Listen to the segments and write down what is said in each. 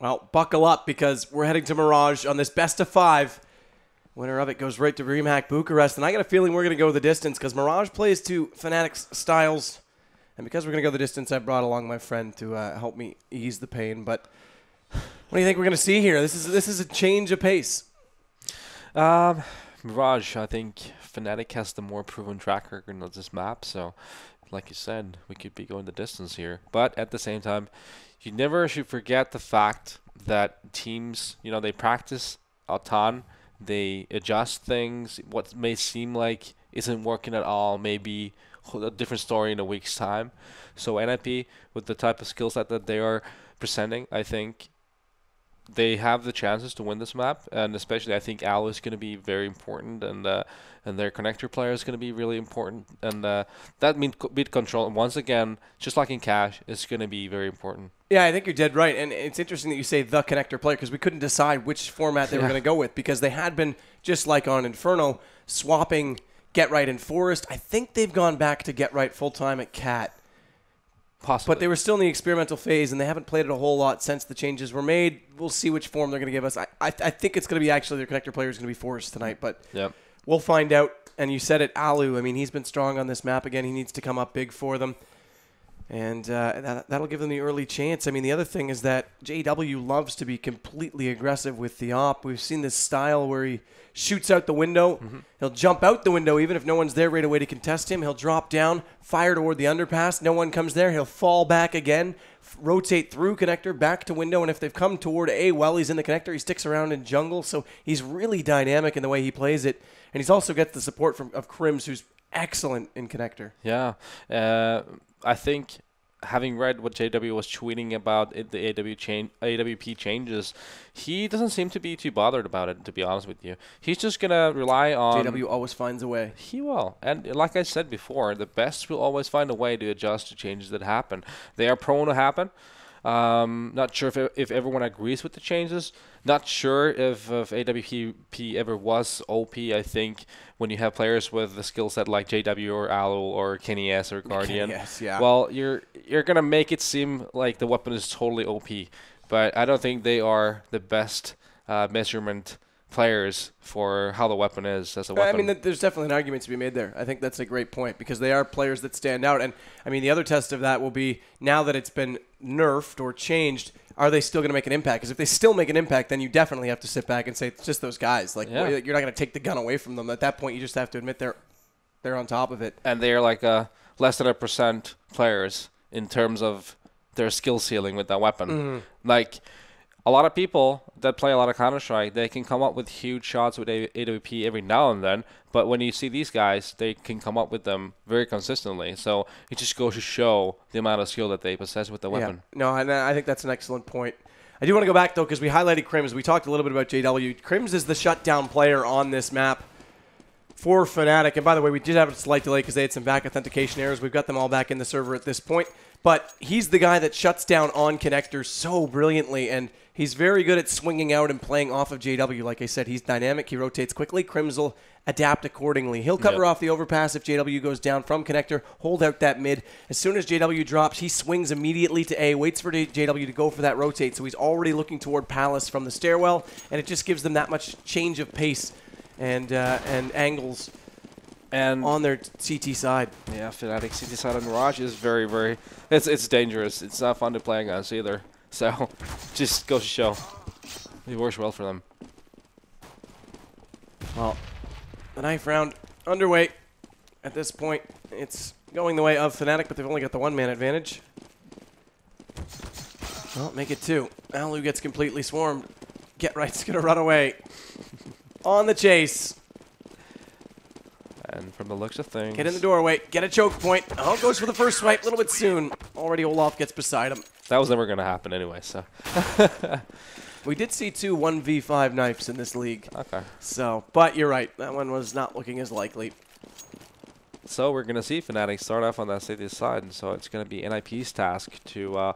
Well, buckle up because we're heading to Mirage on this best of 5. Winner of it goes right to DreamHack Bucharest, and I got a feeling we're going to go the distance because Mirage plays to Fnatic's styles, and because we're going to go the distance, I brought along my friend to help me ease the pain. But what do you think we're going to see here? This is a change of pace. Mirage, I think Fnatic has the more proven track record on this map, so like you said, we could be going the distance here. But at the same time, you never should forget the fact that teams, you know, they practice a ton, they adjust things. What may seem like isn't working at all, maybe a different story in a week's time. So NiP, with the type of skill set that they are presenting, I think they have the chances to win this map, and especially I think Alu is going to be very important, and their connector player is going to be really important, and that means bit control. And once again, just like in Cash, it's going to be very important. Yeah, I think you're dead right, and it's interesting that you say the connector player because we couldn't decide which format they were going to go with because they had been, just like on Inferno, swapping Get Right and Forest. I think they've gone back to Get Right full-time at Cat. Possibly. But they were still in the experimental phase, and they haven't played it a whole lot since the changes were made. We'll see which form they're going to give us. I think it's going to be actually their connector player is going to be Forest tonight, but we'll find out. And you said it, Alu. I mean, he's been strong on this map again. He needs to come up big for them. And that'll give them the early chance. I mean, the other thing is that JW loves to be completely aggressive with the op. We've seen this style where he shoots out the window. He'll jump out the window even if no one's there right away to contest him. He'll drop down, fire toward the underpass. No one comes there. He'll fall back again, rotate through connector, back to window. And if they've come toward A while he's in the connector, he sticks around in jungle. So he's really dynamic in the way he plays it. And he's also gets the support of Crims, who's excellent in connector. Yeah. I think having read what JW was tweeting about the AWP changes, he doesn't seem to be too bothered about it, to be honest with you. He's just going to rely on... JW always finds a way. He will. And like I said before, the best will always find a way to adjust to changes that happen. They are prone to happen. Not sure if everyone agrees with the changes. Not sure if AWP ever was OP. I think when you have players with the skill set like JW or Alu or Kenny S or Guardian, well, you're gonna make it seem like the weapon is totally OP. But I don't think they are the best measurement players for how the weapon is as a weapon. I mean, there's definitely an argument to be made there. I think that's a great point because they are players that stand out. And, I mean, the other test of that will be now that it's been nerfed or changed, are they still going to make an impact? Because if they still make an impact, then you definitely have to sit back and say it's just those guys. Like, you're not going to take the gun away from them. At that point, you just have to admit they're on top of it. And they're like less than 1% players in terms of their skill ceiling with that weapon. Like, a lot of people that play a lot of Counter-Strike, they can come up with huge shots with AWP every now and then, but when you see these guys, they can come up with them very consistently. So it just goes to show the amount of skill that they possess with the weapon. No, and I think that's an excellent point. I do want to go back, though, because we highlighted Crims. We talked a little bit about JW. Crims is the shutdown player on this map for Fnatic. And by the way, we did have a slight delay because they had some back authentication errors. We've got them all back in the server at this point. But he's the guy that shuts down on connectors so brilliantly, and he's very good at swinging out and playing off of JW. Like I said, he's dynamic. He rotates quickly. Crims will adapt accordingly. He'll cover off the overpass if JW goes down from connector, hold out that mid. As soon as JW drops, he swings immediately to A, waits for JW to go for that rotate. So he's already looking toward Palace from the stairwell, and it just gives them that much change of pace and angles. And on their CT side. Yeah, Fnatic CT side on Mirage is very, very... It's dangerous. It's not fun to play against either. So, just goes to show. It works well for them. Well, the knife round underway. At this point, it's going the way of Fnatic, but they've only got the one-man advantage. Well, make it two. Alu gets completely swarmed. Get Right's going to run away. On the chase. And from the looks of things... Get in the doorway. Get a choke point. Oh, goes for the first swipe a little bit soon. Already Olaf gets beside him. That was never going to happen anyway, so... We did see two 1v5 knives in this league. Okay. So, but you're right. That one was not looking as likely. So we're going to see Fnatic start off on that city side, and so it's going to be NiP's task to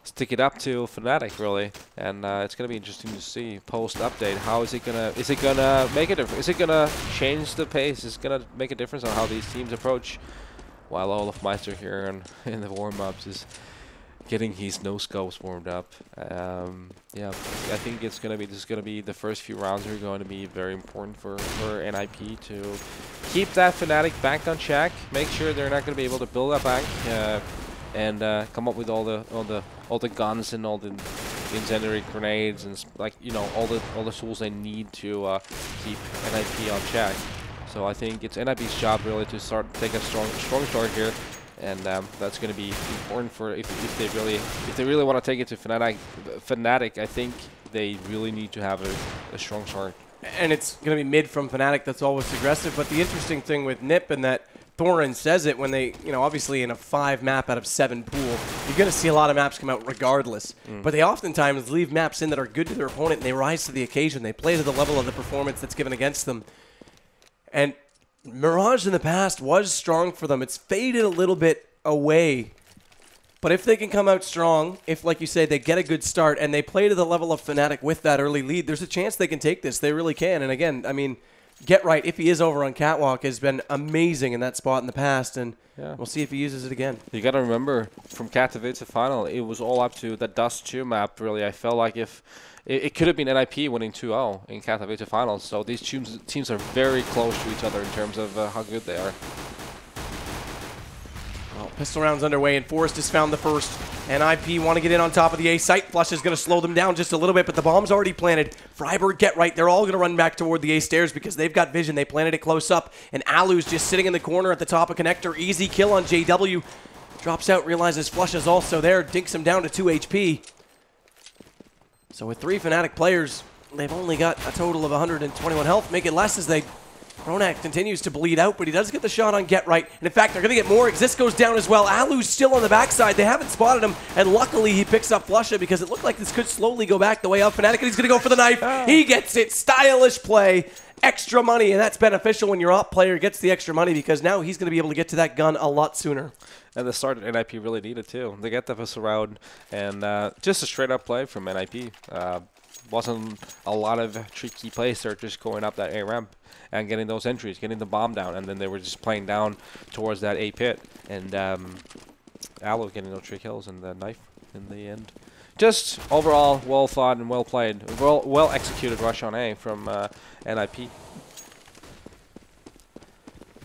stick it up to Fnatic, really. And it's going to be interesting to see post-update. How is it going to make a difference? Is it going to change the pace? Is it going to make a difference on how these teams approach? While Olaf Meister here in the warm-ups is getting his no scopes warmed up. Yeah, I think this is gonna be the first few rounds are going to be very important for NiP to keep that Fnatic bank on check, make sure they're not gonna be able to build that bank, and come up with all the guns and all the incendiary grenades and like all the tools they need to keep NiP on check. So I think it's NiP's job really to take a strong start here. And that's going to be important for if they really want to take it to Fnatic. I think they really need to have a strong start. And it's going to be mid from Fnatic. That's always aggressive. But the interesting thing with NiP and that Thorin says it when they, obviously in a 5 map out of 7 pool, you're going to see a lot of maps come out regardless. But they oftentimes leave maps in that are good to their opponent, and they rise to the occasion. They play to the level of the performance that's given against them. And Mirage in the past was strong for them. It's faded a little bit away. But if they can come out strong, if, like you say, they get a good start and they play to the level of Fnatic with that early lead, there's a chance they can take this. They really can. And again, I mean, Get Right, if he is over on Catwalk, has been amazing in that spot in the past. And we'll see if he uses it again. You got to remember, from Katowice final, it was all up to that Dust 2 map, really. I felt like if it could have been NiP winning 2-0 in Katowice finals. So these teams are very close to each other in terms of how good they are. Well, pistol round's underway, and Forrest has found the first. NiP want to get in on top of the A site. Flush is going to slow them down just a little bit, but the bomb's already planted. Freiburg, Get Right, they're all going to run back toward the A stairs because they've got vision. They planted it close up, and Alu's just sitting in the corner at the top of connector. Easy kill on JW. Drops out, realizes Flush is also there, dinks him down to 2 HP. So with 3 Fnatic players, they've only got a total of 121 health. Make it less as Pronax continues to bleed out, but he does get the shot on Get Right. And in fact, they're going to get more. Exist goes down as well. Alu's still on the backside. They haven't spotted him, and luckily he picks up Flusha because it looked like this could slowly go back the way of Fnatic, and he's going to go for the knife. He gets it. Stylish play. Extra money, and that's beneficial when your op player gets the extra money because now he's going to be able to get to that gun a lot sooner. And the start that NiP really needed too. They get the pistol round, and just a straight up play from NiP. Wasn't a lot of tricky plays. They're just going up that A ramp and getting those entries, getting the bomb down, and then they were just playing down towards that A pit. And Alu getting those 3 kills and the knife in the end. Just overall well thought and well played, well executed rush on A from NiP.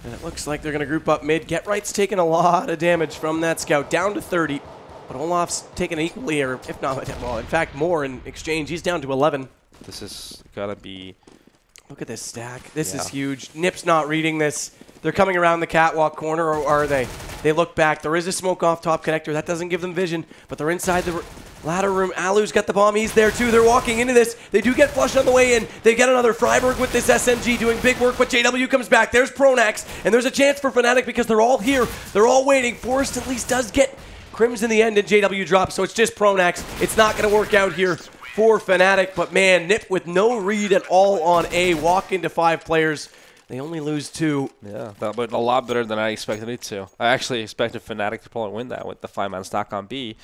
And it looks like they're going to group up mid. Get Right's taking a lot of damage from that scout, down to 30. But Olaf's taken equally, or if not, well, in fact, more in exchange. He's down to 11. This is got to be... Look at this stack. This is huge. NiP's not reading this. They're coming around the catwalk corner, or are they? They look back. There is a smoke off top connector. That doesn't give them vision, but they're inside the ladder room. Alu's got the bomb. He's there, too. They're walking into this. They do get flushed on the way in. They get another Freiburg with this SMG doing big work, but JW comes back. There's Pronax, and there's a chance for Fnatic because they're all here. They're all waiting. Forrest at least does get Crims in the end, and JW drops, so it's just Pronax. It's not going to work out here for Fnatic, but man, NiP with no read at all on A, walk into 5 players. They only lose 2. Yeah, but a lot better than I expected it to. I actually expected Fnatic to probably win that with the 5-man stack on B,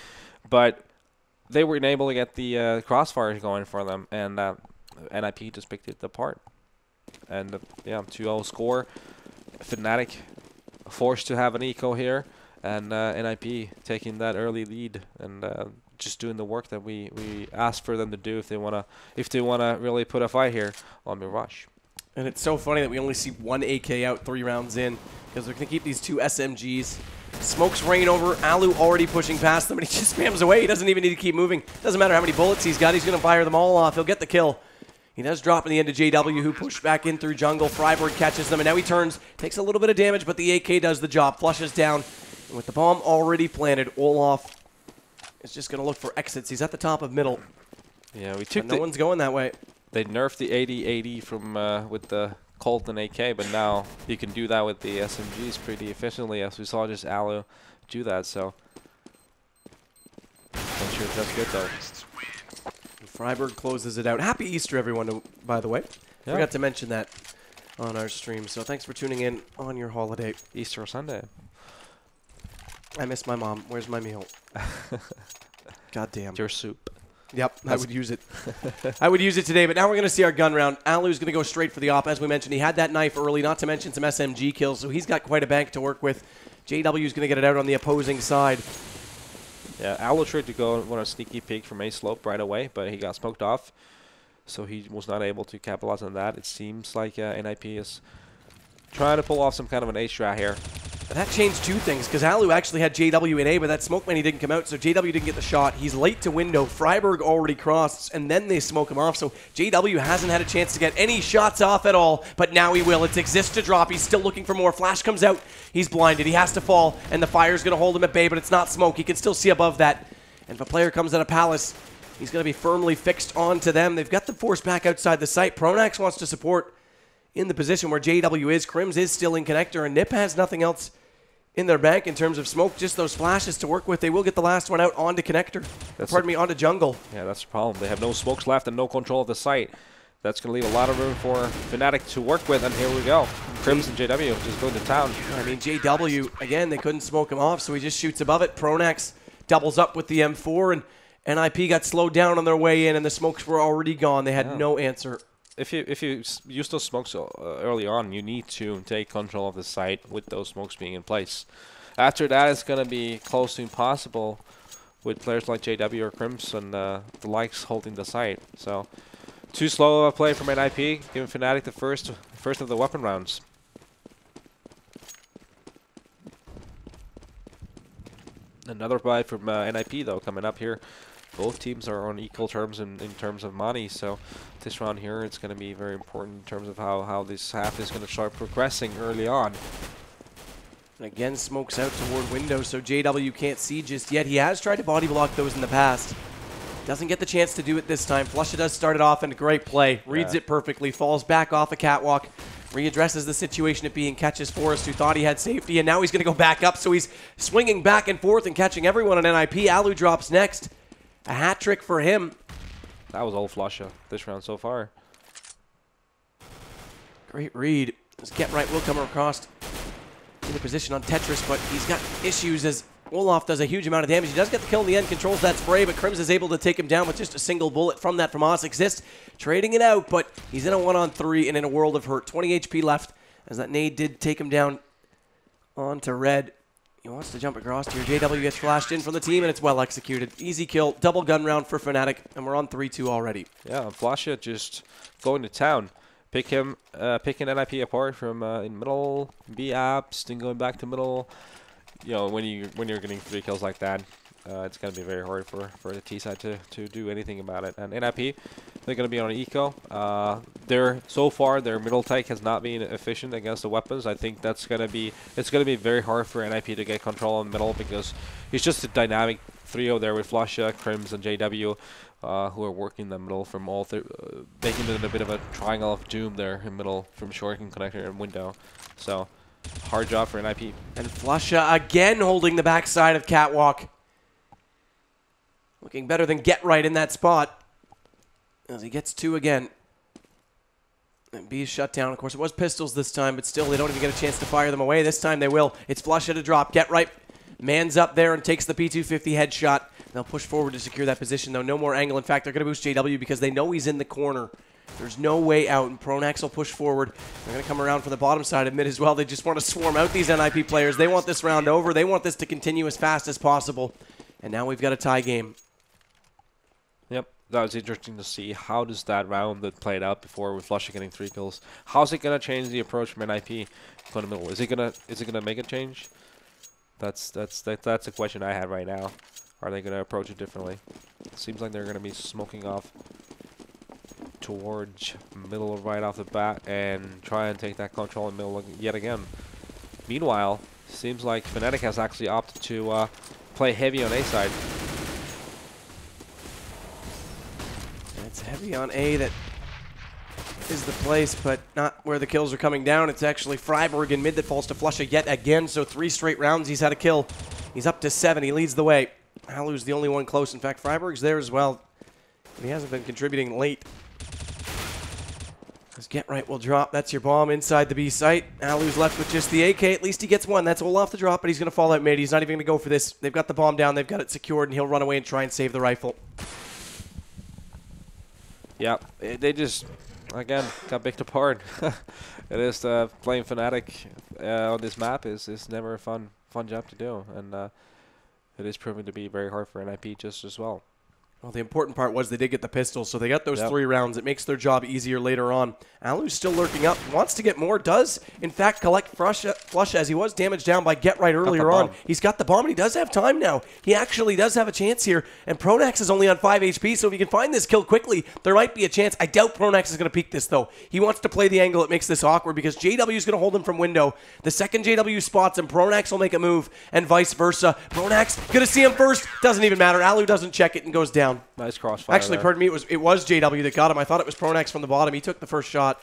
but they weren't able to get the crossfires going for them, and NiP just picked it apart. And yeah, 2-0 score. Fnatic forced to have an eco here. And NiP taking that early lead and just doing the work that we asked for them to do if they wanna really put a fight here on Mirage. And it's so funny that we only see 1 AK out 3 rounds in because they're gonna keep these 2 SMGs. Smokes rain over. Alu already pushing past them, and he just spams away. He doesn't even need to keep moving. Doesn't matter how many bullets he's got. He's gonna fire them all off. He'll get the kill. He does drop in the end to JW, who pushed back in through jungle. Freiburg catches them, and now he turns, takes a little bit of damage, but the AK does the job. Flushes down. And with the bomb already planted, Olaf is just going to look for exits. He's at the top of middle. Yeah, we took no one's going that way. They nerfed the 80-80 from with the Colt and AK, but now you can do that with the SMGs pretty efficiently, as we saw just Alu do that. So I'm sure that's good though. And Freiburg closes it out. Happy Easter, everyone, by the way. Yeah. Forgot to mention that on our stream. So thanks for tuning in on your holiday. Easter or Sunday. I miss my mom. Where's my meal? God damn. Your soup. Yep, I would use it. I would use it today, but now we're going to see our gun round. Alu's going to go straight for the op. As we mentioned, he had that knife early, not to mention some SMG kills, so he's got quite a bank to work with. JW's going to get it out on the opposing side. Yeah, Alu tried to go on a sneaky peek from A slope right away, but he got smoked off, so he was not able to capitalize on that. It seems like NiP is trying to pull off some kind of an A strat here. That changed two things, because Alu actually had JW in A, but that smoke many didn't come out, so JW didn't get the shot. He's late to window. Freiburg already crossed, and then they smoke him off, so JW hasn't had a chance to get any shots off at all, but now he will. It's Exist to drop. He's still looking for more. Flash comes out. He's blinded. He has to fall, and the fire's going to hold him at bay, but it's not smoke. He can still see above that. And if a player comes out of Palace, he's going to be firmly fixed onto them. They've got the force back outside the site. Pronax wants to support in the position where JW is. Crims is still in connector, and NiP has nothing else in their bank in terms of smoke, just those flashes to work with. They will get the last one out onto connector. Onto jungle. Yeah, that's the problem. They have no smokes left and no control of the site. That's going to leave a lot of room for Fnatic to work with, and here we go. Crims and JW just going to town. I mean, JW, again, they couldn't smoke him off, so he just shoots above it. Pronax doubles up with the M4, and NiP got slowed down on their way in, and the smokes were already gone. They had no answer. If you use those smokes early on, you need to take control of the site with those smokes being in place. After that, it's going to be close to impossible with players like JW or Crims and the likes holding the site. So, too slow of a play from NiP, giving Fnatic the first of the weapon rounds. Another buy from NiP though coming up here. Both teams are on equal terms in terms of money, so this round here it's going to be very important in terms of how this half is going to start progressing early on. And again, smokes out toward window, so JW can't see just yet. He has tried to body block those in the past. Doesn't get the chance to do it this time. Flusha does start it off in a great play. Reads it perfectly, falls back off a catwalk, readdresses the situation at B and catches Forrest, who thought he had safety, and now he's going to go back up, so he's swinging back and forth and catching everyone on NiP. Alu drops next. A hat trick for him. That was all Flusha this round so far. Great read. This Get Right will come across in the position on Tetris, but he's got issues as Olaf does a huge amount of damage. He does get the kill in the end, controls that spray, but Crims is able to take him down with just a single bullet from that from Us. Exist trading it out, but he's in a 1-on-3 and in a world of hurt. 20 HP left, as that nade did take him down onto red. He wants to jump across here. JW gets flashed in from the team, and it's well executed. Easy kill, double gun round for Fnatic, and we're on 3-2 already. Yeah, Flasha just going to town. Picking NiP apart from in middle, B apps, then going back to middle. You know, when you're getting 3 kills like that, it's going to be very hard for the T side to do anything about it. And NiP, they're going to be on eco. So far their middle take has not been efficient against the weapons. I think it's going to be very hard for NiP to get control on middle, because he's just a dynamic trio there with Flusha, Crims, and JW, who are working the middle from all making it a bit of a triangle of doom there in middle from short and connector and window. So hard job for NiP. And Flusha again holding the backside of Catwalk. Looking better than Get Right in that spot, as he gets 2 again. And B is shut down. Of course, it was pistols this time, but still, they don't even get a chance to fire them away. This time they will. It's Flusha to drop. Get Right mans up there and takes the P250 headshot. They'll push forward to secure that position, though. No more angle. In fact, they're going to boost JW because they know he's in the corner. There's no way out, and Pronax will push forward. They're going to come around from the bottom side of mid as well. They just want to swarm out these NiP players. They want this round over. They want this to continue as fast as possible. And now we've got a tie game. Yep, that was interesting to see. How does that round that played out before with Flusha getting 3 kills? How's it gonna change the approach from NiP going to middle? Is it gonna make a change? That's a question I have right now. Are they gonna approach it differently? It seems like they're gonna be smoking off towards middle right off the bat and try and take that control in middle yet again. Meanwhile, seems like Fnatic has actually opted to play heavy on A side. It's heavy on A that is the place, but not where the kills are coming down. It's actually Freiburg in mid that falls to Flusha yet again, so 3 straight rounds he's had a kill. He's up to 7. He leads the way. Alu's the only one close. In fact, Freiburg's there as well. He hasn't been contributing late. As Get Right will drop. That's your bomb inside the B site. Alu's left with just the AK. At least he gets 1. That's Olaf the drop, but he's going to fall out mid. He's not even going to go for this. They've got the bomb down. They've got it secured, and he'll run away and try and save the rifle. Yeah, they just, again, got picked apart. It is playing Fnatic on this map is never a fun job to do, and it is proving to be very hard for NiP just as well. Well, the important part was they did get the pistols, so they got those 3 rounds. It makes their job easier later on. Alu's still lurking up, wants to get more, does, in fact, collect Flush as he was damaged down by Get Right earlier on. He's got the bomb, and he does have time now. He actually does have a chance here, and Pronax is only on 5 HP, so if he can find this kill quickly, there might be a chance. I doubt Pronax is going to peek this, though. He wants to play the angle. It makes this awkward because JW is going to hold him from window. The second JW spots him, Pronax will make a move, and vice versa. Pronax going to see him first. Doesn't even matter. Alu doesn't check it and goes down. Nice crossfire. Actually, pardon me, it was JW that got him. I thought it was Pronax from the bottom. He took the first shot.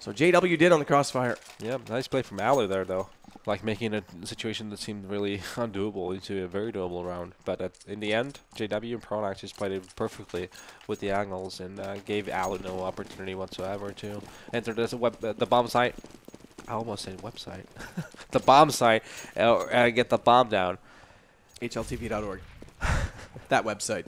So JW did on the crossfire. Yeah, nice play from Alu there, though. Like making a situation that seemed really undoable into a very doable round. But in the end, JW and Pronax just played it perfectly with the angles and gave Alu no opportunity whatsoever to enter the bomb site. I almost said website. The bomb site and get the bomb down. HLTV.org. That website.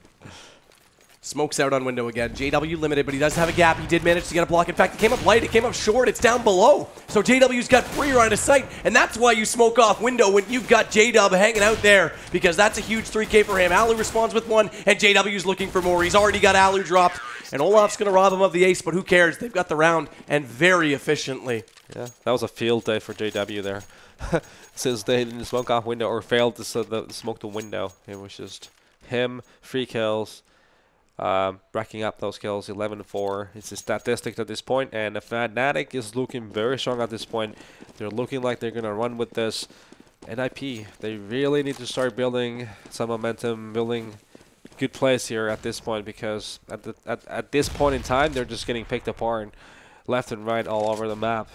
Smokes out on window again. JW limited, but he does have a gap. He did manage to get a block. In fact, it came up light. It came up short. It's down below. So JW's got free line of sight, and that's why you smoke off window when you've got JW hanging out there, because that's a huge 3K for him. Alu responds with 1, and JW's looking for more. He's already got Alu dropped, and Olaf's going to rob him of the ace, but who cares? They've got the round, and very efficiently. Yeah, that was a field day for JW there. Since they didn't smoke off window or failed to smoke the window, it was just him, 3 kills. Racking up those kills, 11-4. It's a statistic at this point, and Fnatic is looking very strong at this point. They're looking like they're gonna run with this. NiP, they really need to start building some momentum, building good plays here at this point, because at this point in time, they're just getting picked apart left and right all over the map.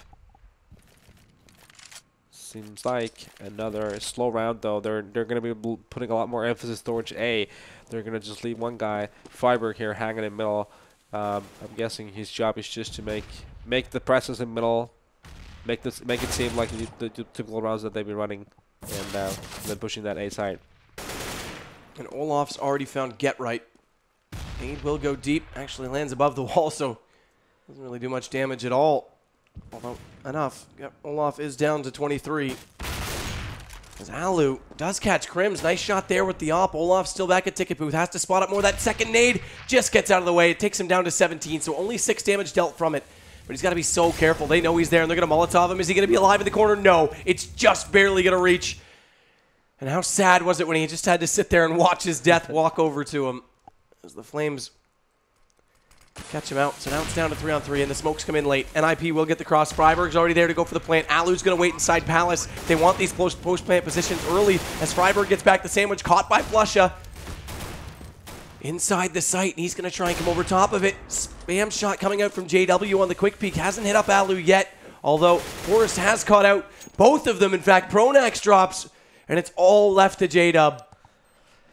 Seems like another slow round, though. They're going to be putting a lot more emphasis towards A. They're going to just leave one guy, Freiburg, here hanging in middle. I'm guessing his job is just to make the presses in middle, make it seem like the typical rounds that they've been running, and then pushing that A side. And Olaf's already found Get Right. Aid will go deep. Actually lands above the wall, so doesn't really do much damage at all. Although, enough. Yep, Olaf is down to 23. As Alu does catch Crims. Nice shot there with the op. Olaf still back at Ticket Booth. Has to spot up more. That second nade just gets out of the way. It takes him down to 17, so only 6 damage dealt from it. But he's got to be so careful. They know he's there, and they're going to Molotov him. Is he going to be alive in the corner? No. It's just barely going to reach. And how sad was it when he just had to sit there and watch his death walk over to him as the Flames catch him out. So now it's down to 3-on-3, and the smokes come in late. NiP will get the cross. Freiburg's already there to go for the plant. Alu's going to wait inside Palace. They want these post-plant positions early as Freiburg gets back the sandwich. Caught by Flusha. Inside the site, and he's going to try and come over top of it. Spam shot coming out from JW on the quick peek. Hasn't hit up Alu yet, although Forrest has caught out both of them. In fact, Pronax drops, and it's all left to JW.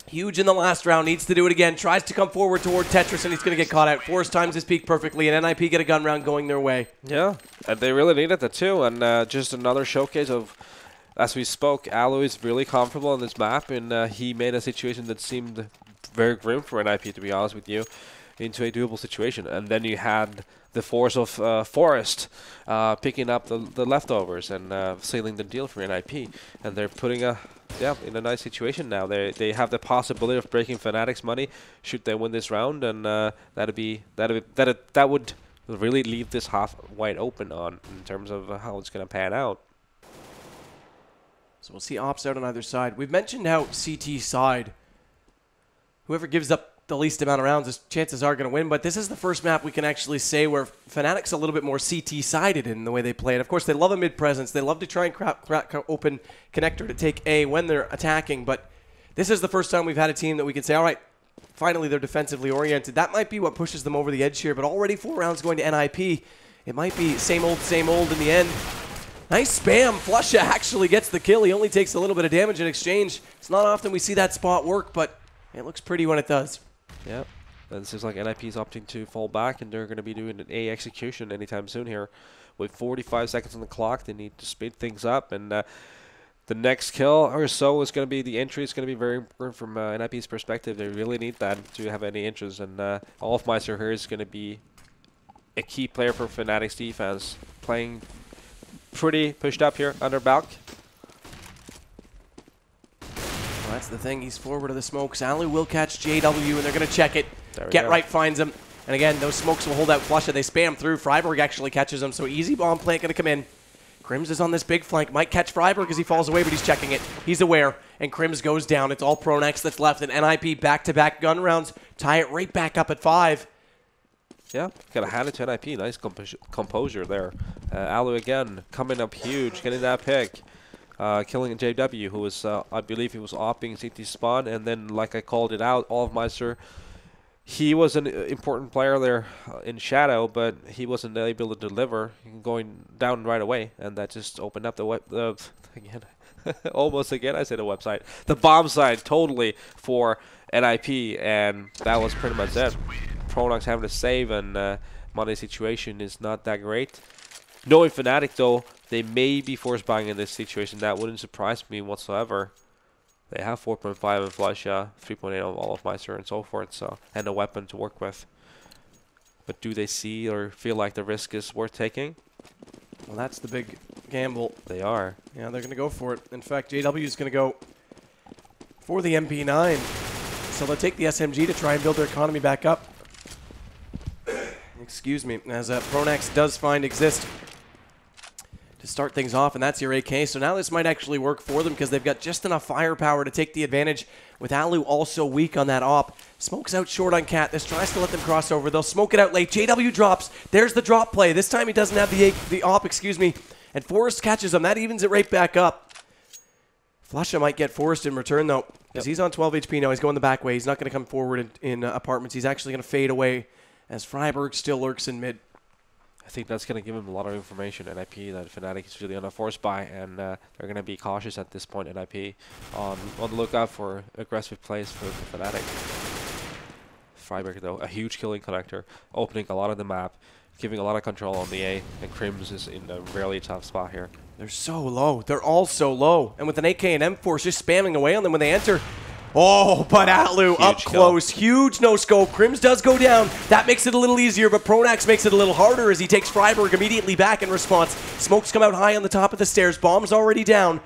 Huge in the last round, needs to do it again. Tries to come forward toward Tetris, and he's going to get caught out. Forrest times his peak perfectly, and NiP get a gun round going their way. Yeah, and they really needed that too. And just another showcase of, as we spoke, Alu is really comfortable on this map, and he made a situation that seemed very grim for NiP, to be honest with you, into a doable situation. And then you had the force of Forrest picking up the leftovers and sealing the deal for NiP. And they're putting in a nice situation now. They have the possibility of breaking Fnatic's money should they win this round, and that would really leave this half wide open in terms of how it's going to pan out. So we'll see ops out on either side. We've mentioned how CT side, whoever gives up the least amount of rounds, his chances are going to win, but this is the first map we can actually say where Fnatic's a little bit more CT-sided in the way they play it. Of course, they love a mid-presence. They love to try and crack open connector to take A when they're attacking, but this is the first time we've had a team that we can say, all right, finally they're defensively oriented. That might be what pushes them over the edge here, but already 4 rounds going to NiP. It might be same old in the end. Nice spam. Flusha actually gets the kill. He only takes a little bit of damage in exchange. It's not often we see that spot work, but it looks pretty when it does. Yeah, and it seems like NiP is opting to fall back, and they're going to be doing an A execution anytime soon here. With 45 seconds on the clock, they need to speed things up, and the next kill or so is going to be the entry. It's going to be very important from NiP's perspective. They really need that to have any interest, and Olafmeister here is going to be a key player for Fnatic's defense, playing pretty pushed up here under Balk. Well, that's the thing. He's forward of the smokes. Alu will catch JW, and they're going to check it. Get right finds him. And again, those smokes will hold out Flusha. They spam through. Freiburg actually catches him, so easy bomb plant going to come in. Crims is on this big flank. Might catch Freiburg as he falls away, but he's checking it. He's aware, and Crims goes down. It's all Pronex that's left, and NiP back-to-back gun rounds tie it right back up at 5. Yeah, got to hand it to NiP. Nice composure there. Alu again coming up huge, getting that pick. Killing JW, who was, I believe he was opping CT spawn, and then, like I called it out, Olofmeister, he was an important player there in Shadow, but he wasn't able to deliver, going down right away, and that just opened up the again, almost again I said the website, the bomb side totally for NiP, and that was pretty much it. Pronox having to save, and money situation is not that great. Knowing Fnatic though, they may be force buying in this situation. That wouldn't surprise me whatsoever. They have 4.5 in Flusha, 3.8 of Olofmeister and so forth, so, and a weapon to work with. But do they see or feel like the risk is worth taking? Well, that's the big gamble. They are. Yeah, they're going to go for it. In fact, JW is going to go for the MP9. So they'll take the SMG to try and build their economy back up. Excuse me, as Pronex does find Exist to start things off, and that's your AK. So now this might actually work for them because they've got just enough firepower to take the advantage with Alu also weak on that op. Smokes out short on Cat. This tries to let them cross over. They'll smoke it out late. JW drops. There's the drop play. This time he doesn't have the op, excuse me, and Forrest catches him. That evens it right back up. Flusha might get Forrest in return, though, because he's on 12 HP now. He's going the back way. He's not going to come forward in apartments. He's actually going to fade away as Freiburg still lurks in mid. I think that's going to give him a lot of information, NiP, that Fnatic is really on a force buy, and they're going to be cautious at this point, NiP, on the lookout for aggressive plays for Fnatic. Freiburg, though, a huge killing connector, opening a lot of the map, giving a lot of control on the A, and Crims is in a really tough spot here. They're so low. They're all so low. And with an AK and M4 just spamming away on them when they enter. Oh, but Alu up close. Huge no-scope. Crims does go down. That makes it a little easier, but Pronax makes it a little harder as he takes Freiburg immediately back in response. Smokes come out high on the top of the stairs. Bomb's already down.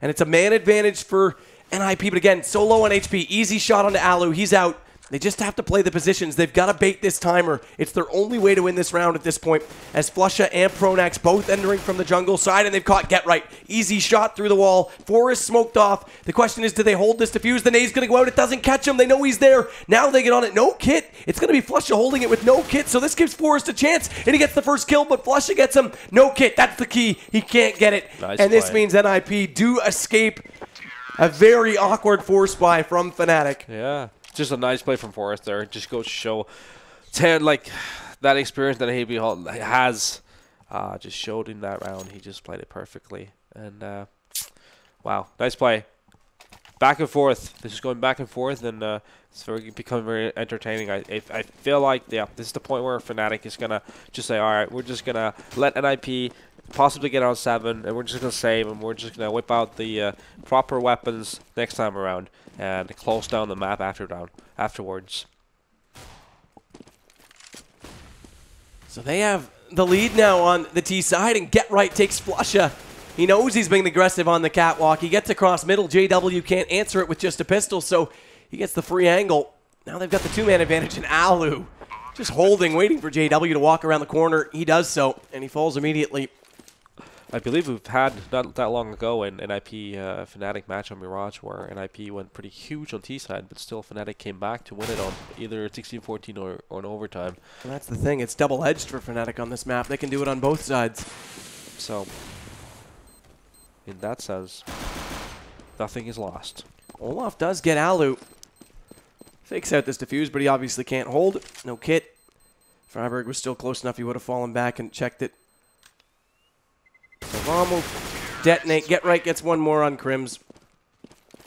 And it's a man advantage for NiP, but again, so low on HP. Easy shot onto Alu. He's out. They just have to play the positions. They've got to bait this timer. It's their only way to win this round at this point, as Flusha and Pronax both entering from the jungle side, and they've caught Get Right. Easy shot through the wall. Forrest smoked off. The question is, do they hold this defuse? The nade's going to go out. It doesn't catch him. They know he's there. Now they get on it. No kit. It's going to be Flusha holding it with no kit, so this gives Forrest a chance, and he gets the first kill, but Flusha gets him. No kit. That's the key. He can't get it. Nice and play. This means NiP do escape a very awkward force buy from Fnatic. Yeah. Just a nice play from Forrest there. Just goes to show that experience that he has just showed in that round. He just played it perfectly. And wow, nice play. Back and forth. This is going back and forth, and it's becoming very entertaining. I feel like, yeah, this is the point where Fnatic is going to just say, all right, we're just going to let NiP possibly get on 7, and we're just going to save, and we're just going to whip out the proper weapons next time around and close down the map afterwards. So they have the lead now on the T side, and Get Right takes Flusha. He knows he's being aggressive on the catwalk. He gets across middle. JW can't answer it with just a pistol, so he gets the free angle. Now they've got the 2-man advantage, and Alu just holding, waiting for JW to walk around the corner. He does so, and he falls immediately. I believe we've had not that long ago an NiP Fnatic match on Mirage where NiP went pretty huge on T side, but still Fnatic came back to win it on either 16-14 or an overtime. And that's the thing. It's double-edged for Fnatic on this map. They can do it on both sides. So, in that sense, nothing is lost. Olaf does get Alu. Fakes out this defuse, but he obviously can't hold. No kit. Freiburg was still close enough. He would have fallen back and checked it. So bomb will detonate. Get Right gets one more on Crims.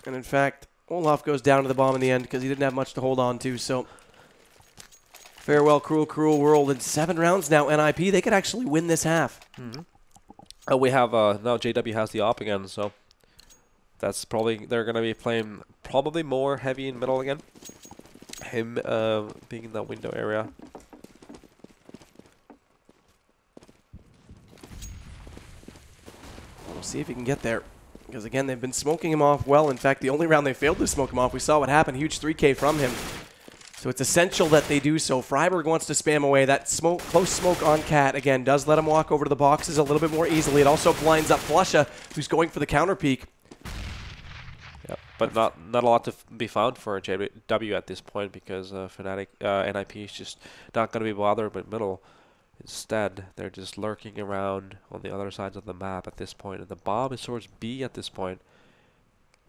And in fact, Olaf goes down to the bomb in the end because he didn't have much to hold on to. So farewell, cruel, cruel world. In 7 rounds now, NiP, they could actually win this half. Mm-hmm. We have, now JW has the op again, so that's probably, they're going to be playing probably more heavy in middle again. Him being in that window area. We'll see if he can get there. Because, again, they've been smoking him off well. In fact, the only round they failed to smoke him off, we saw what happened. Huge 3K from him. So it's essential that they do so. Freiburg wants to spam away. That smoke, close smoke on Cat, again, does let him walk over to the boxes a little bit more easily. It also blinds up Flusha, who's going for the counter peek. Yep, but not a lot to be found for JW at this point because Fnatic, NiP is just not going to be bothered with middle. Instead, they're just lurking around on the other sides of the map at this point. And the bomb is towards B at this point.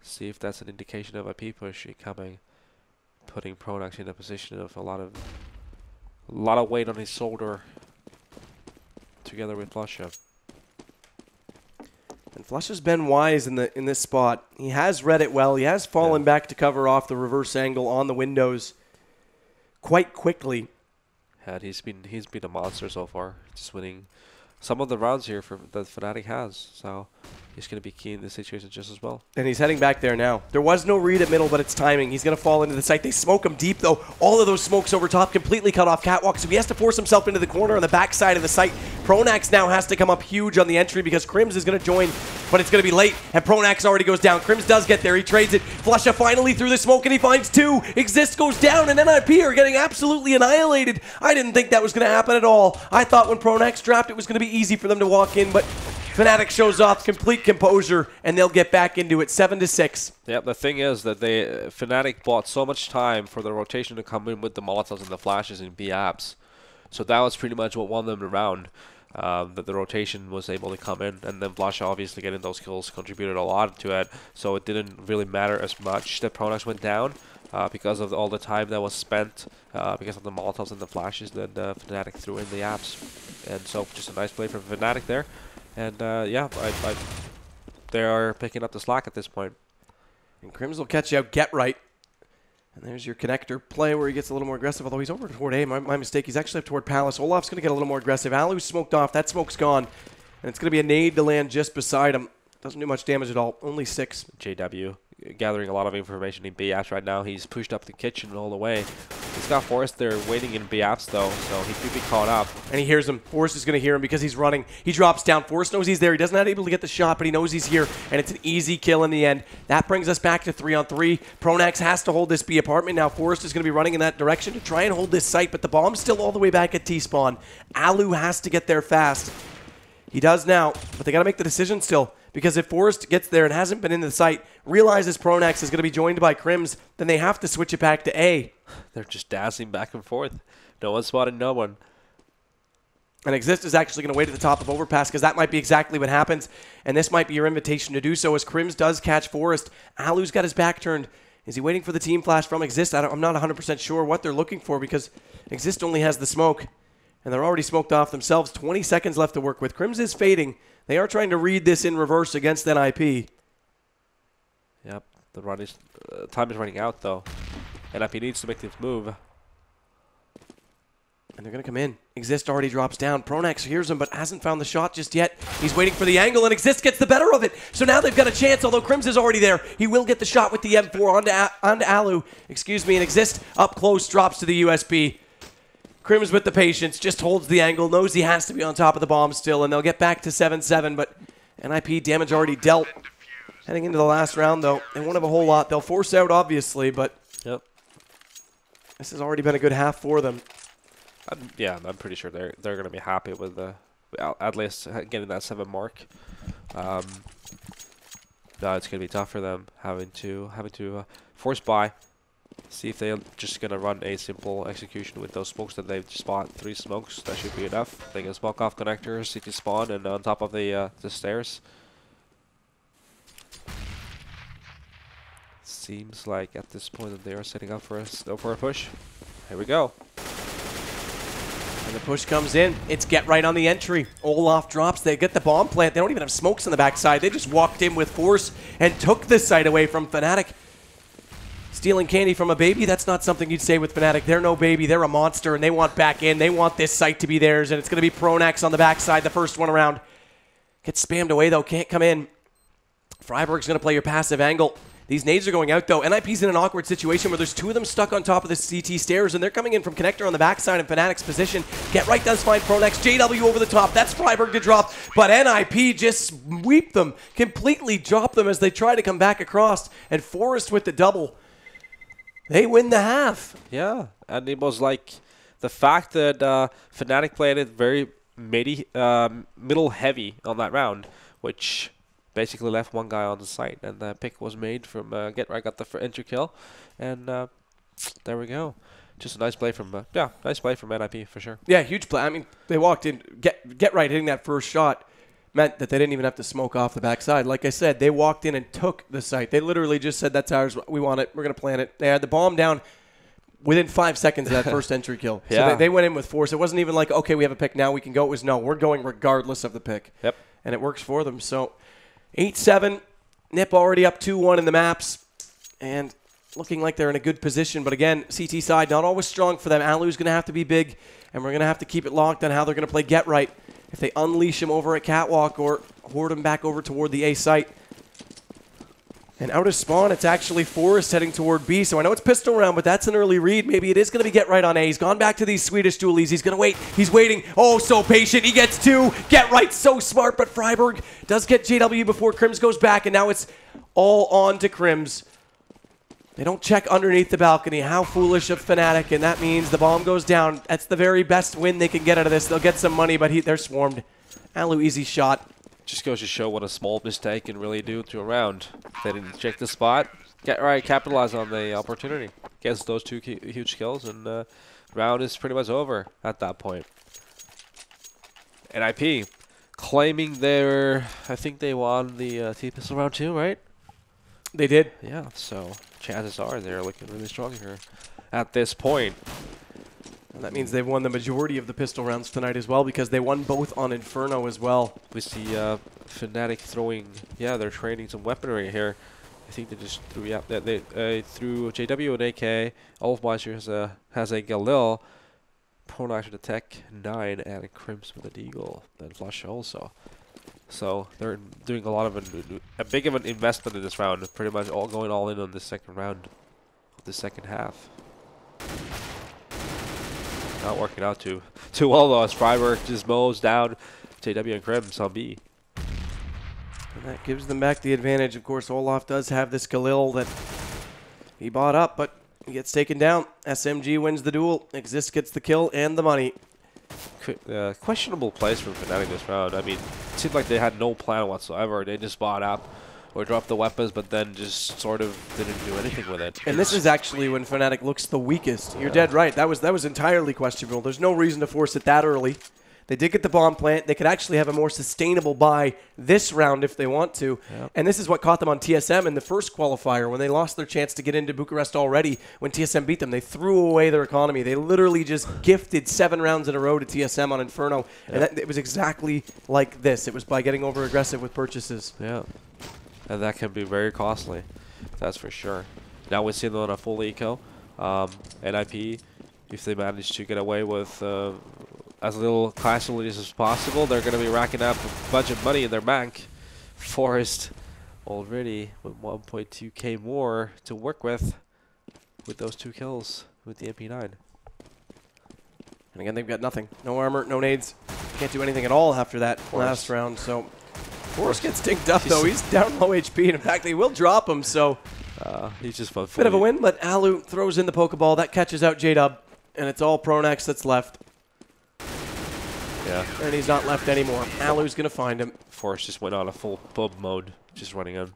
See if that's an indication of a P push coming. Putting Pronax in a position of a lot of weight on his shoulder. Together with Flusha. And Flusha's been wise in this spot. He has read it well. He has fallen back to cover off the reverse angle on the windows quite quickly. And he's been a monster so far, just winning some of the rounds here that Fnatic has. So he's going to be key in this situation just as well. And he's heading back there now. There was no read at middle, but it's timing. He's going to fall into the site. They smoke him deep, though. All of those smokes over top completely cut off Catwalk, so he has to force himself into the corner on the back side of the site. Pronax now has to come up huge on the entry because Crims is going to join, but it's going to be late, and Pronax already goes down. Crims does get there. He trades it. Flusha finally through the smoke, and he finds two. Exist goes down, and NiP are getting absolutely annihilated. I didn't think that was going to happen at all. I thought when Pronax dropped, it was going to be easy for them to walk in, but Fnatic shows off complete composure, and they'll get back into it 7-6. Yep, the thing is that Fnatic bought so much time for the rotation to come in with the Molotovs and the flashes in B apps. So that was pretty much what won them the round. That the rotation was able to come in, and then Flusha obviously getting those kills contributed a lot to it. So it didn't really matter as much that Pronax went down because of all the time that was spent because of the Molotovs and the flashes that Fnatic threw in the apps. And so just a nice play from Fnatic there. And yeah, they are picking up the slack at this point. And Crims will catch you out, get right. And there's your connector play where he gets a little more aggressive, although he's over toward A. My mistake. He's actually up toward Palace. Olaf's going to get a little more aggressive. Alu's smoked off. That smoke's gone. And it's going to be a nade to land just beside him. Doesn't do much damage at all. Only 6. JW gathering a lot of information in B apps right now. He's pushed up the kitchen all the way. He's got Forrest there waiting in B apps though, so he could be caught up. And he hears him. Forrest is going to hear him because he's running. He drops down. Forrest knows he's there. He doesn't have able to get the shot, but he knows he's here, and it's an easy kill in the end. That brings us back to 3-on-3. Pronax has to hold this B apartment. Now Forrest is going to be running in that direction to try and hold this site, but the bomb's still all the way back at T-spawn. Alu has to get there fast. He does now, but they got to make the decision still. Because if Forrest gets there and hasn't been in the site, realizes Pronax is going to be joined by Crims, then they have to switch it back to A. They're just dancing back and forth. No one spotted no one. And Exist is actually going to wait at the top of Overpass because that might be exactly what happens. And this might be your invitation to do so as Crims does catch Forrest. Alu's got his back turned. Is he waiting for the team flash from Exist? I'm not 100% sure what they're looking for because Exist only has the smoke. And they're already smoked off themselves. 20 seconds left to work with. Crims is fading. They are trying to read this in reverse against NiP. Yep, the time is running out though. NiP needs to make this move. And they're going to come in. Exist already drops down. Pronax hears him but hasn't found the shot just yet. He's waiting for the angle and Exist gets the better of it. So now they've got a chance, although Crims is already there. He will get the shot with the M4 onto Alu. Excuse me, and Exist up close drops to the USB. Crims with the patience, just holds the angle, knows he has to be on top of the bomb still, and they'll get back to 7-7, but NiP damage already dealt. Heading into the last round, though, they won't have a whole lot. They'll force out, obviously, but yep, this has already been a good half for them. Yeah, I'm pretty sure they're going to be happy with at least getting that 7 mark. No, it's going to be tough for them having to force buy. See if they're just going to run a simple execution with those smokes that they've spot. 3 smokes, that should be enough. They can smoke off connectors, CT spawn, and on top of the stairs. Seems like at this point that they are setting up for a push. Here we go. And the push comes in. It's get right on the entry. Olaf drops. They get the bomb plant. They don't even have smokes on the backside. They just walked in with force and took the site away from Fnatic. Stealing candy from a baby, that's not something you'd say with Fnatic. They're no baby, they're a monster, and they want back in. They want this site to be theirs, and it's going to be Pronax on the backside, the first one around. Gets spammed away, though, can't come in. Freiburg's going to play your passive angle. These nades are going out, though. NiP's in an awkward situation where there's two of them stuck on top of the CT stairs, and they're coming in from Connector on the backside in Fnatic's position. Get Right does find Pronex. JW over the top. That's Freiburg to drop, but NiP just sweep them, completely drop them as they try to come back across, and Forrest with the double. They win the half. Yeah, and it was like the fact that Fnatic played it very middle heavy on that round, which basically left one guy on the site, and the pick was made from Get Right, got the entry kill, and there we go. Just a nice play from nice play from NiP for sure. Yeah, huge play. I mean, they walked in, Get Right hitting that first shot meant that they didn't even have to smoke off the backside. Like I said, they walked in and took the site. They literally just said, that's ours, we want it, we're going to plant it. They had the bomb down within 5 seconds of that first entry kill. Yeah. So they went in with force. It wasn't even like, okay, we have a pick now, we can go. It was, no, we're going regardless of the pick. Yep. And it works for them. So 8-7, NiP already up 2-1 in the maps, and looking like they're in a good position. But again, CT side, not always strong for them. Alu's going to have to be big, and we're going to have to keep it locked on how they're going to play Get Right. If they unleash him over at Catwalk or hoard him back over toward the A site. And out of spawn, it's actually Forrest heading toward B. So I know it's pistol round, but that's an early read. Maybe it is going to be Get Right on A. He's gone back to these Swedish dualies. He's going to wait. He's waiting. Oh, so patient. He gets two. Get Right, so smart. But Freiburg does get JW before Crims goes back. And now it's all on to Crims. They don't check underneath the balcony. How foolish of Fnatic. And that means the bomb goes down. That's the very best win they can get out of this. They'll get some money, but they're swarmed. Alu, easy shot. Just goes to show what a small mistake can really do to a round. They didn't check the spot. Get Right, capitalize on the opportunity. Gets those two huge kills, and the round is pretty much over at that point. NiP claiming their, I think they won the T-Pistol round 2, right? They did. Yeah, so chances are they're looking really strong here at this point. And that means they've won the majority of the pistol rounds tonight as well, because they won both on Inferno as well. We see Fnatic throwing, they're training some weaponry here. I think they just threw, they threw JW and AK. Olfmeister has a Galil. Pronax with a Tech 9 and a Crims with a Deagle. And Flush also. So they're doing a lot of a big of an investment in this round. Pretty much all going all in on the second round of the second half. Not working out too well though, as Freiburg just mows down JW and Crims on B. And that gives them back the advantage. Of course, Olaf does have this Galil that he bought up, but he gets taken down. SMG wins the duel. Exist gets the kill and the money. Questionable plays from Fnatic this round. I mean, it seemed like they had no plan whatsoever. They just bought up or dropped the weapons, but then just sort of didn't do anything with it. And this is actually when Fnatic looks the weakest. You're dead right. That was entirely questionable. There's no reason to force it that early. They did get the bomb plant. They could actually have a more sustainable buy this round if they want to. Yep. And this is what caught them on TSM in the first qualifier when they lost their chance to get into Bucharest already. When TSM beat them, they threw away their economy. They literally just gifted 7 rounds in a row to TSM on Inferno. Yep. And it was exactly like this. It was by getting over-aggressive with purchases. Yeah. And that can be very costly. That's for sure. Now we see them on a full eco. NiP, if they manage to get away with as little casualties as possible, they're going to be racking up a bunch of money in their bank. Forrest already with 1.2k more to work with those 2 kills with the MP9. And again, they've got nothing. No armor, no nades. Can't do anything at all after that last round. So Forrest gets dinked up, though. He's down low HP. And in fact, they will drop him. So he's just bit of a win, but Alu throws in the Pokeball. That catches out J-Dub. And it's all Pronax that's left. Yeah. And he's not left anymore. Alu's going to find him. Forrest just went on a full pub mode, just running him,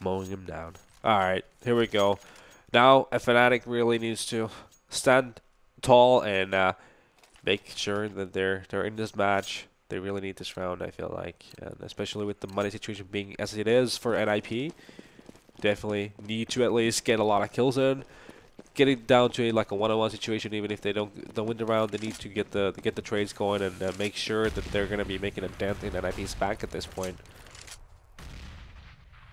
mowing him down. All right, here we go. Now, a Fnatic really needs to stand tall and make sure that they're in this match. They really need this round, I feel like, and especially with the money situation being as it is for NiP, definitely need to at least get a lot of kills in. Getting down to like a one-on-one situation, even if they don't win the round, they need to get the trades going and make sure that they're going to be making a dent in NiP's back at this point.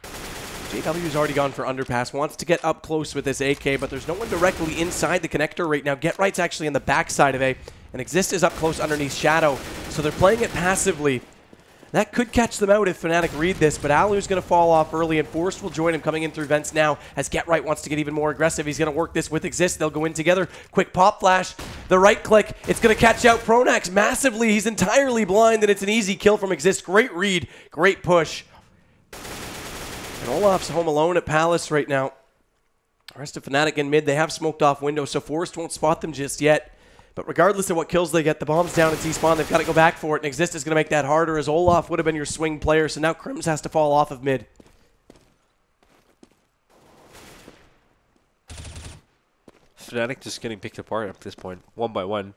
JW's already gone for underpass, wants to get up close with this AK, but there's no one directly inside the connector right now. Get Right's actually on the backside of A, and Exist is up close underneath Shadow, so they're playing it passively. That could catch them out if Fnatic read this, but Alu's going to fall off early, and Forrest will join him coming in through vents now as Get Right wants to get even more aggressive. He's going to work this with Exist. They'll go in together. Quick pop flash. The right click. It's going to catch out Pronax massively. He's entirely blind, and it's an easy kill from Exist. Great read. Great push. And Olaf's home alone at Palace right now. The rest of Fnatic in mid, they have smoked off window, so Forrest won't spot them just yet. But regardless of what kills they get, the bomb's down at T-spawn. They've got to go back for it, and Exist is going to make that harder, as Olaf would have been your swing player, so now Crims has to fall off of mid. Fnatic just getting picked apart at this point, one by one.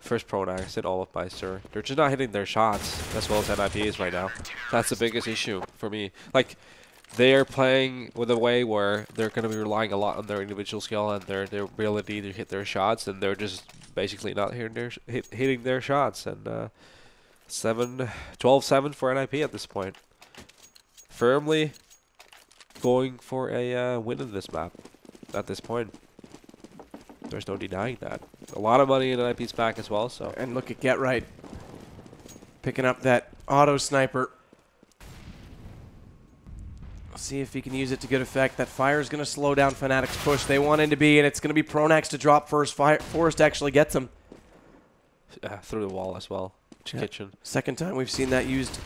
First Pronax and Olaf Meister. They're just not hitting their shots as well as NiPs right now. That's the biggest issue for me. Like, they are playing with a way where they're going to be relying a lot on their individual skill and their ability to hit their shots, and they're just basically not hitting their shots. And 12-7 for NiP at this point. Firmly going for a win in this map at this point. There's no denying that. A lot of money in NiP's back as well. So. And look at Get Right picking up that auto sniper. See if he can use it to good effect. That fire is going to slow down Fnatic's push. They want into B, and it's going to be Pronax to drop first. Forrest actually gets him. Through the wall as well. Kitchen. Second time we've seen that used.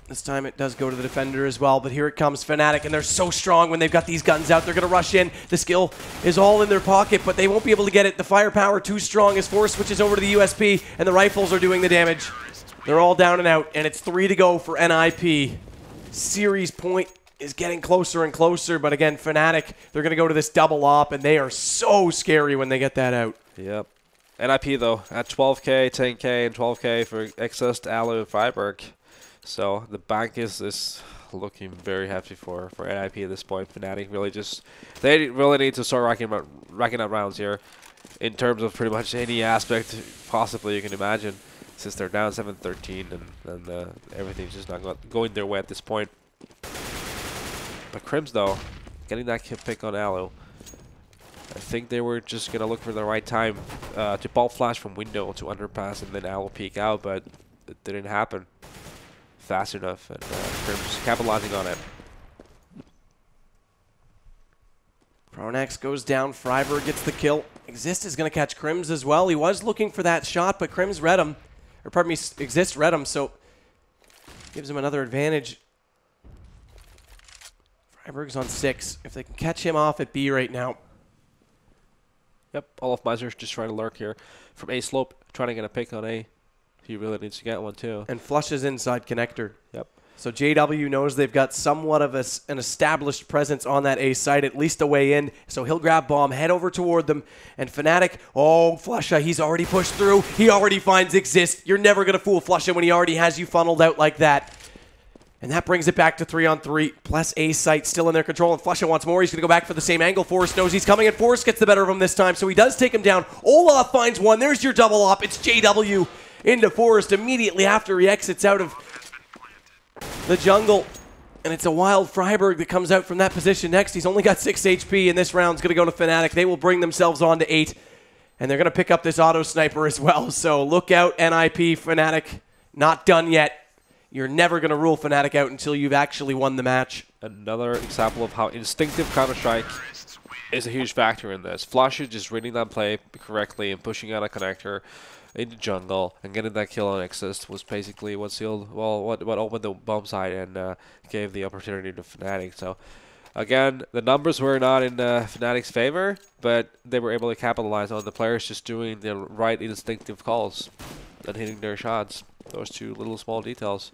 This time it does go to the defender as well, but here it comes, Fnatic, and they're so strong when they've got these guns out. They're going to rush in. The skill is all in their pocket, but they won't be able to get it. The firepower too strong as Forrest switches over to the USP, and the rifles are doing the damage. They're all down and out, and it's 3 to go for NiP. Series point is getting closer and closer, but again, Fnatic, they're going to go to this double op, and they are so scary when they get that out. Yep. NiP, though, at 12K, 10K, and 12K for Exist, Alu, and Freiburg. So the bank is looking very hefty for NiP at this point. Fnatic really they really need to start racking up rounds here in terms of pretty much any aspect possibly you can imagine, since they're down 7-13 and everything's just not going their way at this point. But Crims, though, getting that pick on Alu. I think they were just going to look for the right time to ball flash from window to underpass and then Alu peek out, but it didn't happen fast enough, and Crims capitalizing on it. Pronax goes down. Freiburg gets the kill. Exist is going to catch Crims as well. He was looking for that shot, but Crims read him. Or pardon me, Exist read him, so gives him another advantage. Freiburg's on 6. If they can catch him off at B right now. Yep, Olaf Meiser's just trying to lurk here from A slope, trying to get a pick on A. He really needs to get one too. And flushes inside connector. Yep. So JW knows they've got somewhat of an established presence on that A site, at least a way in. So he'll grab bomb, head over toward them. And Fnatic, oh, Flusha, he's already pushed through. He already finds Exist. You're never going to fool Flusha when he already has you funneled out like that. And that brings it back to 3-on-3. Plus A site still in their control. And Flusha wants more. He's going to go back for the same angle. Forrest knows he's coming, and Forrest gets the better of him this time. So he does take him down. Olaf finds one. There's your double op. It's JW into Forrest immediately after he exits out of the jungle. And it's a wild Freiburg that comes out from that position next. He's only got 6 HP, and this round's going to go to Fnatic. They will bring themselves on to 8. And they're going to pick up this auto sniper as well. So look out, NiP, Fnatic. Not done yet. You're never going to rule Fnatic out until you've actually won the match. Another example of how instinctive Counter-Strike is a huge factor in this. Flush is just reading that play correctly and pushing out a connector into jungle and getting that kill on Exist was basically what sealed, well, what opened the bomb side and gave the opportunity to Fnatic. So again, the numbers were not in Fnatic's favor, but they were able to capitalize on the players just doing the right instinctive calls and hitting their shots. Those two little small details.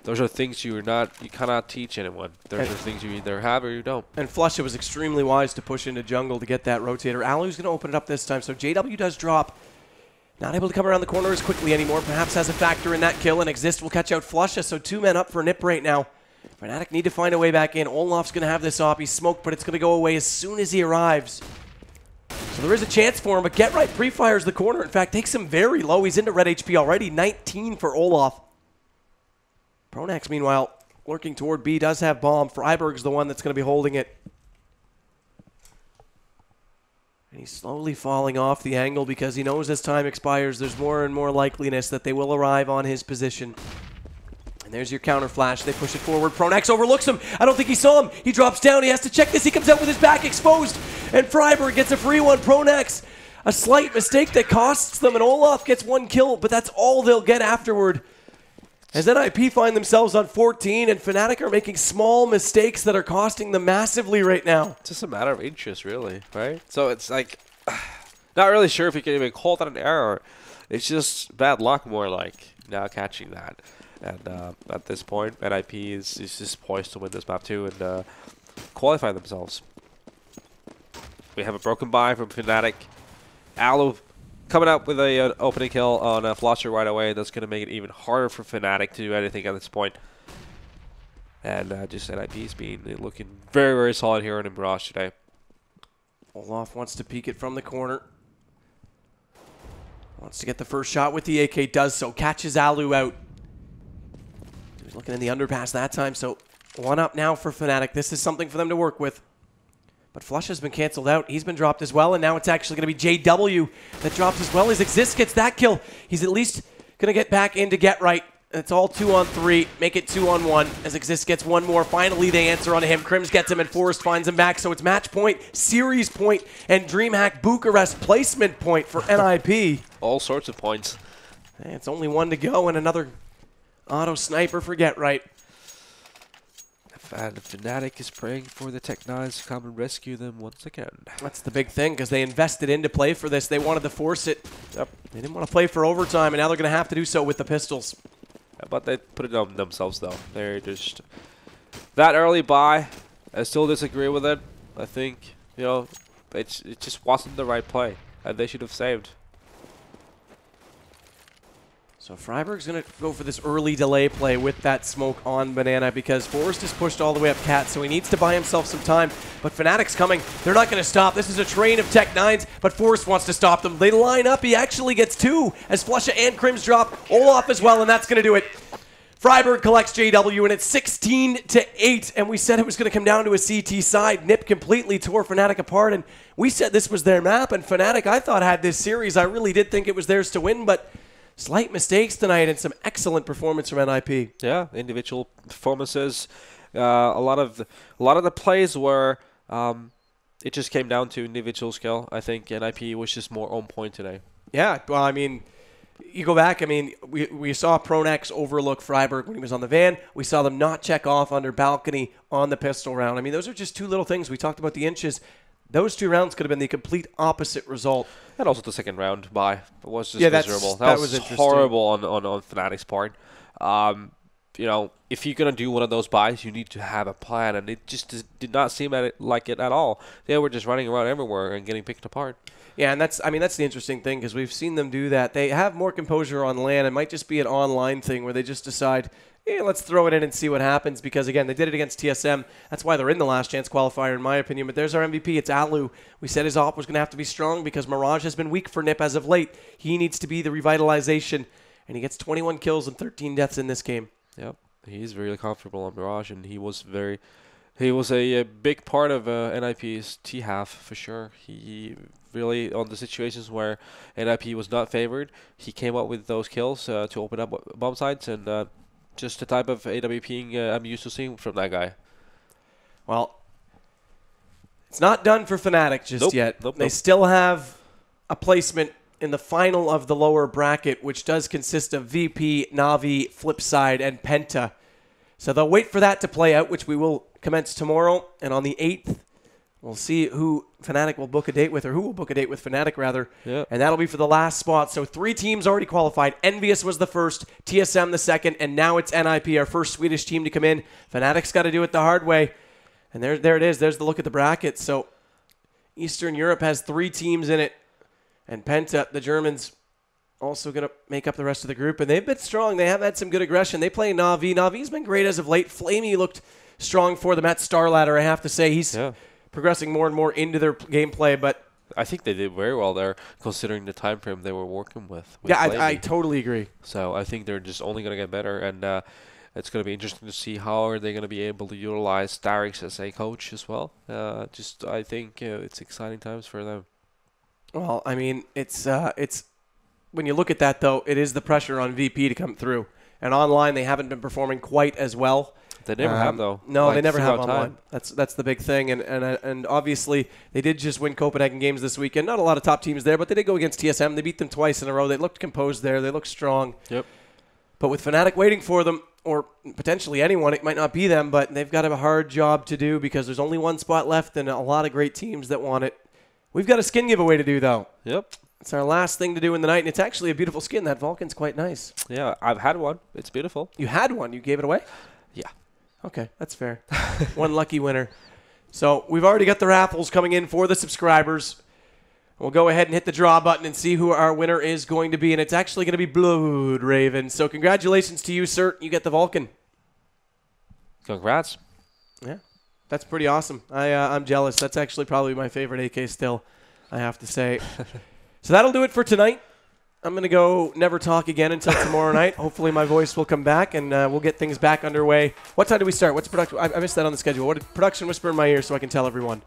Those are things you cannot teach anyone. Those are things you either have or you don't. And Flusha was extremely wise to push into jungle to get that rotator. Alu's going to open it up this time, so JW does drop. Not able to come around the corner as quickly anymore. Perhaps has a factor in that kill, and Exist will catch out Flusha, so 2 men up for NiP right now. Fnatic need to find a way back in. Olaf's going to have this op. He's smoked, but it's going to go away as soon as he arrives. So there is a chance for him, but Get Right pre-fires the corner. In fact, takes him very low. He's into red HP already. 19 for Olaf. Pronax, meanwhile, lurking toward B, does have bomb. Freiburg's the one that's going to be holding it. And he's slowly falling off the angle because he knows as time expires, there's more and more likeliness that they will arrive on his position. And And there's your counter flash. They push it forward. Pronax overlooks him. I don't think he saw him. He drops down. He has to check this. He comes out with his back exposed. And Freiburg gets a free one. Pronax, a slight mistake that costs them. And Olaf gets one kill, but that's all they'll get afterward. As NiP find themselves on 14, and Fnatic are making small mistakes that are costing them massively right now. It's just a matter of inches, really, right? So it's like, not really sure if you can even call that an error. It's just bad luck, more like, now catching that. And at this point, NiP is just poised to win this map too and qualify themselves. We have a broken buy from Fnatic. Alu coming up with an opening kill on Flosser right away. That's going to make it even harder for Fnatic to do anything at this point. And just NiP's been looking very, very solid here in Mirage today. Olaf wants to peek it from the corner. Wants to get the first shot with the AK, does so. Catches Alu out. He's looking in the underpass that time, so one up now for Fnatic. This is something for them to work with. But Flush has been canceled out. He's been dropped as well, and now it's actually going to be JW that drops as well as Exist gets that kill. He's at least going to get back into Get Right. It's all 2-on-3. Make it 2-on-1 as Exist gets one more. Finally, they answer on him. Crims gets him, and Forrest finds him back. So it's match point, series point, and DreamHack Bucharest placement point for NiP. All sorts of points. And it's only one to go, and another auto sniper for Get Right. And Fnatic is praying for the Tech-9s to come and rescue them once again. That's the big thing, because they invested into play for this. They wanted to force it. Yep. They didn't want to play for overtime, and now they're going to have to do so with the pistols. But they put it on themselves, though. They're just... That early buy, I still disagree with it. I think, you know, it just wasn't the right play, and they should have saved. So Freiburg's going to go for this early delay play with that smoke on Banana because Forrest is pushed all the way up Cat, so he needs to buy himself some time. But Fnatic's coming. They're not going to stop. This is a train of Tech-9s, but Forrest wants to stop them. They line up. He actually gets two as Flusha and Crims drop. Olaf as well, and that's going to do it. Freiburg collects JW, and it's 16-8, and we said it was going to come down to a CT side. NiP completely tore Fnatic apart, and we said this was their map, and Fnatic, I thought, had this series. I really did think it was theirs to win, but slight mistakes tonight and some excellent performance from NiP. Yeah, individual performances. A lot of the plays were it just came down to individual skill. I think NiP was just more on point today. Yeah, well, I mean, you go back. I mean, we saw Pronax overlook Freiburg when he was on the van. We saw them not check off under balcony on the pistol round. I mean, those are just two little things. We talked about the inches. Those two rounds could have been the complete opposite result. And also the second round bye was just miserable. That was horrible on Fnatic's part. You know, if you're going to do one of those buys, you need to have a plan. And it just did not seem like it at all. They were just running around everywhere and getting picked apart. Yeah, and that's the interesting thing because we've seen them do that. They have more composure on LAN. It might just be an online thing where they just decide, yeah, let's throw it in and see what happens because, again, they did it against TSM. That's why they're in the last chance qualifier, in my opinion. But there's our MVP. It's Alu. We said his op was going to have to be strong because Mirage has been weak for NiP as of late. He needs to be the revitalization, and he gets 21 kills and 13 deaths in this game. Yep, he's really comfortable on Mirage, and he was a big part of NiP's T-half for sure. He really, on the situations where NiP was not favored, he came up with those kills to open up bomb sites and just the type of AWPing I'm used to seeing from that guy. Well, it's not done for Fnatic just yet. They still have a placement in the final of the lower bracket, which does consist of VP, Na'Vi, Flipside, and Penta. So they'll wait for that to play out, which we will commence tomorrow. And on the 8th, we'll see who Fnatic will book a date with, or who will book a date with Fnatic, rather. Yeah. And that'll be for the last spot. So 3 teams already qualified. Envious was the first, TSM the second, and now it's NiP, our first Swedish team to come in. Fnatic's got to do it the hard way. And there it is. There's the look at the bracket. So Eastern Europe has 3 teams in it. And Penta, the Germans, also going to make up the rest of the group. And they've been strong. They have had some good aggression. They play Na'Vi. Na'Vi's been great as of late. Flamey looked strong for them at Star Ladder, I have to say. He's progressing more and more into their gameplay. But I think they did very well there, considering the time frame they were working with. Yeah, I totally agree. So I think they're just only going to get better. And it's going to be interesting to see how are they going to be able to utilize Starix as a coach as well. I think it's exciting times for them. Well, I mean, it's when you look at that, though, it is the pressure on VP to come through. And online, they haven't been performing quite as well. They never have, though. No, like, they never have online. That's the big thing. And obviously, they did just win Copenhagen games this weekend. Not a lot of top teams there, but they did go against TSM. They beat them twice in a row. They looked composed there. They looked strong. Yep. But with Fnatic waiting for them, or potentially anyone, it might not be them, but they've got a hard job to do because there's only one spot left and a lot of great teams that want it. We've got a skin giveaway to do, though. Yep. It's our last thing to do in the night, and it's actually a beautiful skin. That Vulcan's quite nice. Yeah, I've had one. It's beautiful. You had one? You gave it away? Yeah. Okay, that's fair. One lucky winner. So we've already got the raffles coming in for the subscribers. We'll go ahead and hit the draw button and see who our winner is going to be, and it's actually going to be Blood Raven. So congratulations to you, sir. You get the Vulcan. Congrats. Yeah, that's pretty awesome. I'm jealous. That's actually probably my favorite AK still, I have to say. So that'll do it for tonight. I'm going to go never talk again until tomorrow night. Hopefully my voice will come back, and we'll get things back underway. What time do we start? What's production? I missed that on the schedule. What did production whisper in my ear so I can tell everyone?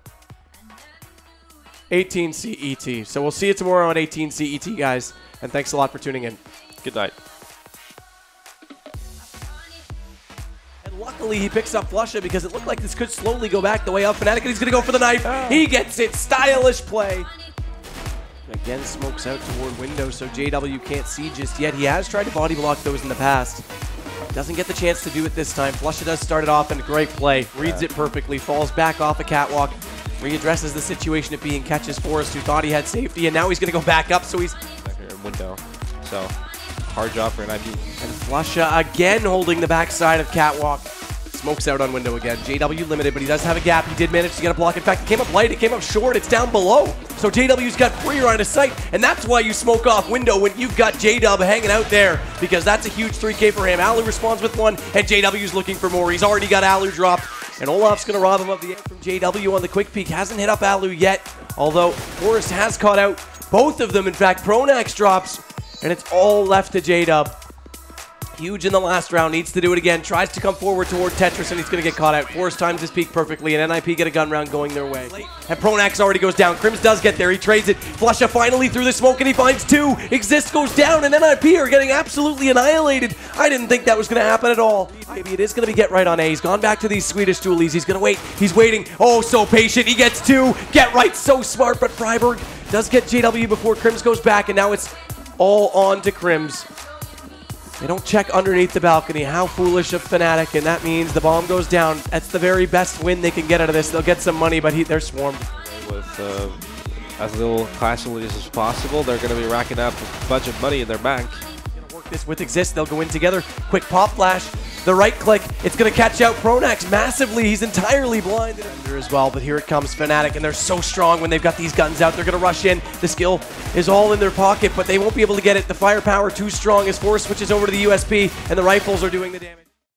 18 CET. So we'll see you tomorrow on 18 CET, guys. And thanks a lot for tuning in. Good night. And luckily he picks up Flusha because it looked like this could slowly go back the way of Fnatic, and he's going to go for the knife. Oh. He gets it. Stylish play. Again, smokes out toward window, so JW can't see just yet. He has tried to body block those in the past. Doesn't get the chance to do it this time. Flusha does start it off in a great play. Reads it perfectly. Falls back off a catwalk. Readdresses the situation at B and catches Forrest, who thought he had safety, and now he's going to go back up, so he's... Back here in window. So, hard job for NiP. And Flusha again holding the backside of Catwalk. Smokes out on window again. JW limited, but he does have a gap. He did manage to get a block. In fact, it came up light, it came up short, it's down below. So JW's got free line of sight, and that's why you smoke off window when you've got JW hanging out there, because that's a huge 3K for him. Alu responds with one, and JW's looking for more. He's already got Alu dropped, and Olaf's going to rob him of the end from JW on the quick peek. Hasn't hit up Alu yet, although Forrest has caught out both of them. In fact, Pronax drops, and it's all left to JW. Huge in the last round, needs to do it again, tries to come forward toward Tetris, and he's going to get caught out. Forrest times his peak perfectly, and NiP get a gun round going their way. And Pronax already goes down. Crims does get there, he trades it. Flusha finally through the smoke, and he finds two. Exist goes down, and NiP are getting absolutely annihilated. I didn't think that was going to happen at all. Maybe it is going to be get right on A. He's gone back to these Swedish dualies. He's going to wait. He's waiting. Oh, so patient. He gets two. Get right, so smart, but Freiburg does get JW before Crims goes back, and now it's all on to Crims. They don't check underneath the balcony. How foolish of Fnatic, and that means the bomb goes down. That's the very best win they can get out of this. They'll get some money, but they're swarmed. With as little casualties as possible, they're going to be racking up a bunch of money in their bank. Going to work this with Exist. They'll go in together. Quick pop flash. The right click. It's going to catch out Pronax massively. He's entirely blind as well, but here it comes Fnatic, and they're so strong when they've got these guns out. They're going to rush in. The skill is all in their pocket, but they won't be able to get it. The firepower too strong as Forrest switches over to the USP, and the rifles are doing the damage.